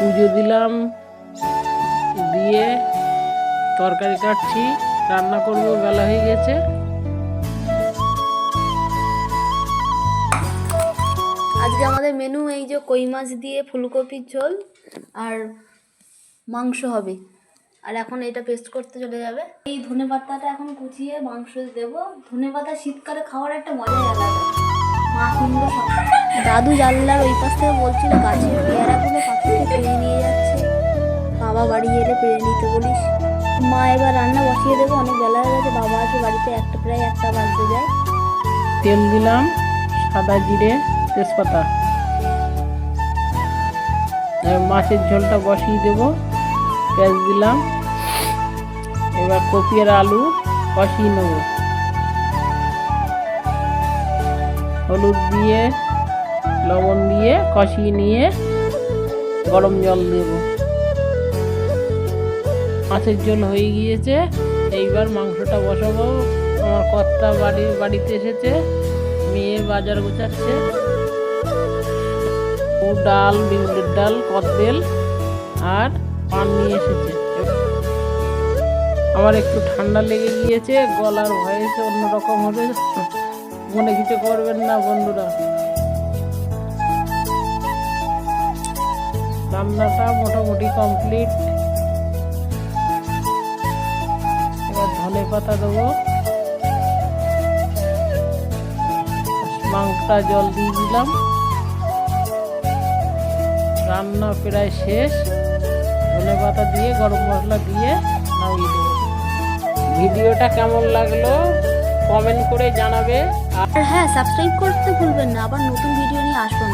পুজো দিলাম, দিয়ে তরকারি কাটছি, রান্না করব, বেলা হয়ে গেছে। আজকে আমাদের মেনু এই যে কই মাছ দিয়ে ফুলকপির ঝোল আর মাংস হবে। আর এখন এটা পেস্ট করতে চলে যাবে। এই ধনেপাতাটা এখন কুচিয়ে মাংস দেবো। ধনেপাতা শীতকালে খাওয়ার একটা মজাই আলাদা। মা কিনবো সব। দাদু জানলার ওই পাশ থেকে বলছিল গাছের পেয়ারাগুলো পাখিকে পেড়ে নিয়ে যাচ্ছে, বাবা বাড়ি এলে পেড়ে নিতে বলিস। মা এবার রান্না বসিয়ে দেবো, অনেক বেলা হয়ে গেছে, বাবা আছে বাড়িতে, প্রায় একটা বাজতে যায়। তেল দিলাম, সাদা জিরে, তেজপাতা। মাছের ঝোলটা বসিয়ে দেব, পেঁয়াজ দিলাম। এবার কপি আর আলু কষিয়ে নেব, হলুদ দিয়ে লবণ দিয়ে কষিয়ে নিয়ে গরম জল দেব। মাছের ঝোল হয়ে গিয়েছে, এইবার মাংসটা বসাবো। আমার কর্তা বাড়িতে এসেছে, মেয়ে বাজার গোছাচ্ছে। ডাল, বিউলির ডাল, কদবেল আর পান নিয়ে এসেছে। আমার একটু ঠান্ডা লেগে গিয়েছে, গলার ভয়েস অন্যরকম হবে, মনে কিছু করবেন না বন্ধুরা। রান্নাটা মোটামুটি কমপ্লিট। এবার ধনে পাতা দেবো, মাংসটা জল দিয়ে দিলাম। রান্না প্রায় শেষ। ধনে পাতা দিয়ে গরম মশলা দিয়ে নামিয়ে দেবো। ভিডিওটা কেমন লাগলো কমেন্ট করে জানাবে। আর হ্যাঁ, সাবস্ক্রাইব করতে ভুলবেন না, আবার নতুন ভিডিও নিয়ে আসবেন।